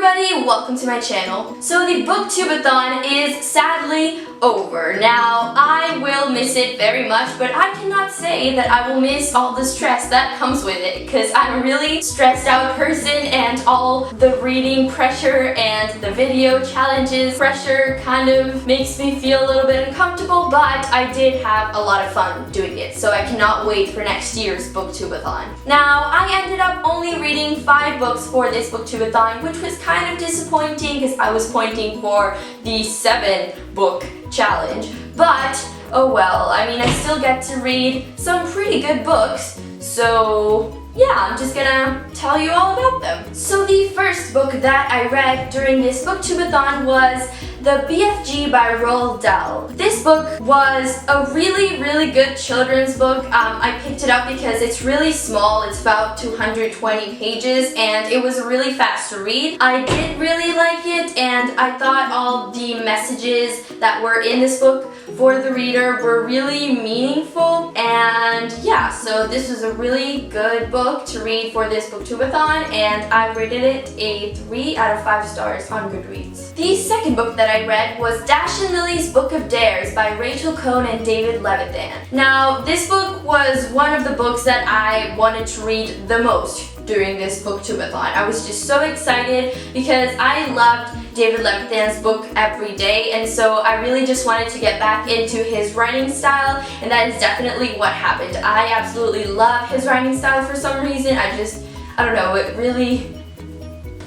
everybody, welcome to my channel. So the Book-Tube-A-Thon is sadly over. Now, I will miss it very much, but I cannot say that I will miss all the stress that comes with it, because I'm a really stressed out person, and all the reading pressure and the video challenges pressure kind of makes me feel a little bit uncomfortable, but I did have a lot of fun doing it, so I cannot wait for next year's Book-Tube-A-Thon. Now, I ended up only reading 5 books for this Book-Tube-A-Thon, which was kind of disappointing because I was pointing for the 7-book challenge, but oh well. I mean, I still get to read some pretty good books, so yeah, I'm just gonna tell you all about them. So the first book that I read during this Book-Tube-A-Thon was The BFG by Roald Dahl. This book was a really good children's book. I picked it up because it's really small. It's about 220 pages and it was really fast to read. I did really like it, and I thought all the messages that were in this book for the reader were really meaningful, and yeah, so this was a really good book to read for this Book-Tube-A-Thon, and I rated it a 3 out of 5 stars on Goodreads. The second book that I read was Dash and Lily's Book of Dares by Rachel Cohn and David Levitan. Now, this book was one of the books that I wanted to read the most during this Book-Tube-A-Thon. I was just so excited because I loved David Levitan's book every day, and so I really just wanted to get back into his writing style, and that is definitely what happened. I absolutely love his writing style for some reason. I don't know,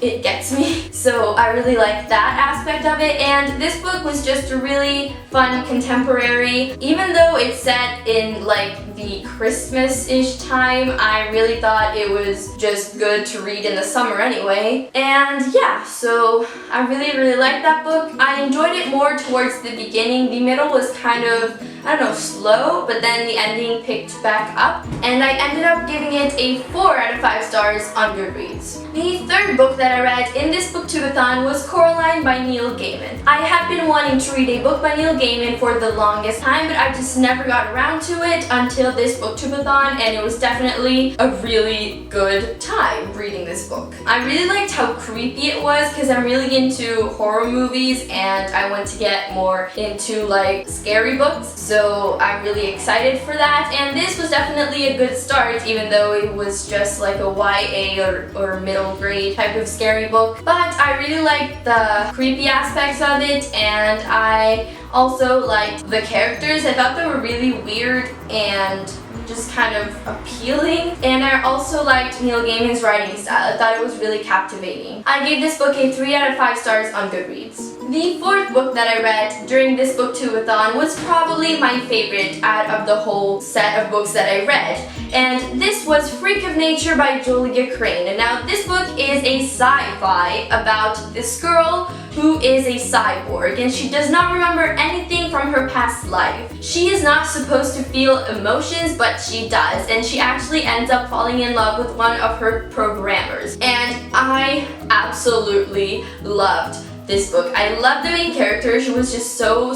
it gets me. So I really liked that aspect of it, and this book was just a really fun contemporary. Even though it's set in like the Christmas-ish time, I really thought it was just good to read in the summer anyway. And yeah, so I really liked that book. I enjoyed it more towards the beginning. The middle was kind of, I don't know, slow, but then the ending picked back up, and I ended up giving it a 4 out of 5 stars on Goodreads. The third book that I read in this Book-Tube-A-Thon was Coraline by Neil Gaiman. I have been wanting to read a book by Neil Gaiman for the longest time, but I just never got around to it until this Book-Tube-A-Thon, and it was definitely a really good time reading this book. I really liked how creepy it was because I'm really into horror movies, and I want to get more into like scary books, so I'm really excited for that. And this was definitely a good start, even though it was just like a YA or middle grade type of scary book. But I really liked the creepy aspects of it, and I also liked the characters. I thought they were really weird and just kind of appealing, and I also liked Neil Gaiman's writing style. I thought it was really captivating. I gave this book a 3 out of 5 stars on Goodreads. The fourth book that I read during this Book-Tube-A-Thon was probably my favorite out of the whole set of books that I read, and this was Freak of Nature by Julia Crane. And now this book is a sci-fi about this girl who is a cyborg, and she does not remember anything from her past life. She is not supposed to feel emotions, but she does, and she actually ends up falling in love with one of her programmers. And I absolutely loved this book. I loved the main character. She was just so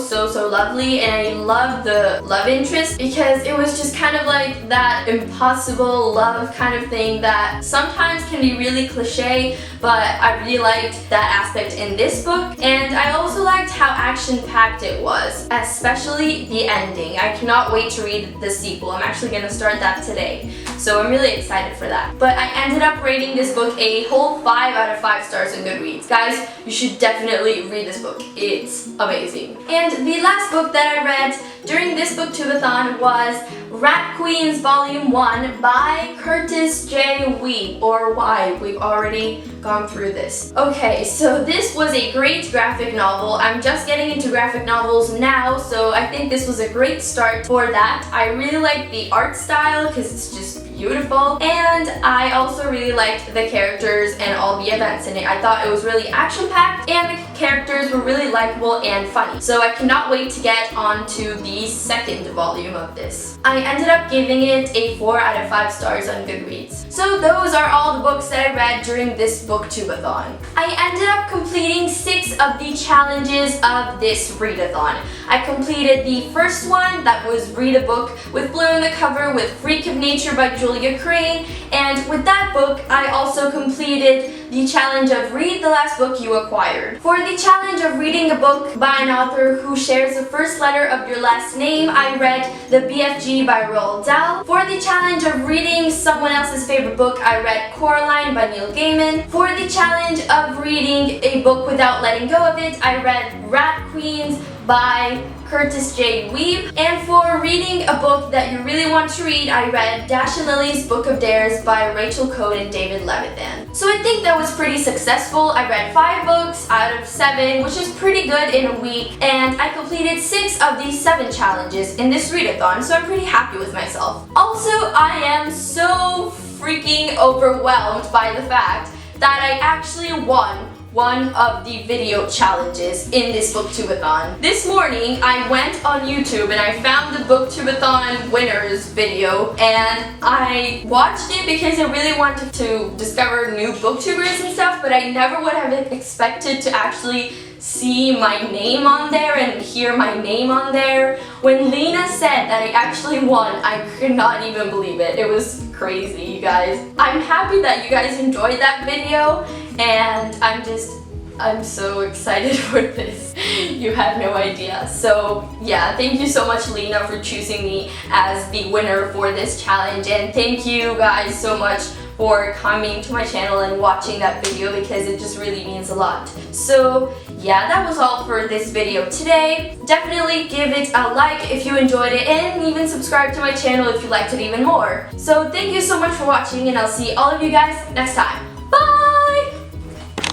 lovely, and I loved the love interest because it was just kind of like that impossible love kind of thing that sometimes can be really cliche, but I really liked that aspect in this book. And I also liked how action-packed it was, especially the ending. I cannot wait to read the sequel. I'm actually gonna start that today, so I'm really excited for that. But I ended up rating this book a whole 5 out of 5 stars on Goodreads. Guys, you should definitely read this book. It's amazing. And the last book that I read during this Book-Tube-A-Thon was Rat Queens Volume 1 by Curtis J. Weeb, or Y. We've already gone through this. Okay, so this was a great graphic novel. I'm just getting into graphic novels now, so I think this was a great start for that. I really like the art style because it's just beautiful, and I also really liked the characters and all the events in it. I thought it was really action-packed, and characters were really likable and funny. So I cannot wait to get on to the second volume of this. I ended up giving it a 4 out of 5 stars on Goodreads. So those are all the books that I read during this Booktube-A-Thon. I ended up completing 6 of the challenges of this readathon. I completed the first one, that was read a book with blue on the cover with Freak of Nature by Julia Crane, and with that book I also completed the challenge of read the last book you acquired. For the challenge of reading a book by an author who shares the first letter of your last name, I read The BFG by Roald Dahl. For the challenge of reading someone else's favorite book, I read Coraline by Neil Gaiman. For the challenge of reading a book without letting go of it, I read Rat Queens by Curtis J. Weeb. And for reading a book that you really want to read, I read Dash and Lily's Book of Dares by Rachel Cohn and David Levithan. So I think that was pretty successful. I read 5 books out of 7, which is pretty good in a week, and I completed 6 of these 7 challenges in this readathon, so I'm pretty happy with myself. Also, I am so freaking overwhelmed by the fact that I actually won one of the video challenges in this Booktube-A-Thon. This morning I went on YouTube and I found the Booktube-A-Thon winners video, and I watched it because I really wanted to discover new booktubers and stuff, but I never would have expected to actually see my name on there and hear my name on there. When Lena said that I actually won, I could not even believe it. It was crazy, you guys. I'm happy that you guys enjoyed that video, and I'm so excited for this. You have no idea. So yeah, thank you so much, Lena, for choosing me as the winner for this challenge, and thank you guys so much for coming to my channel and watching that video, because it just really means a lot. So yeah, that was all for this video today. Definitely give it a like if you enjoyed it, and even subscribe to my channel if you liked it even more. So thank you so much for watching, and I'll see all of you guys next time.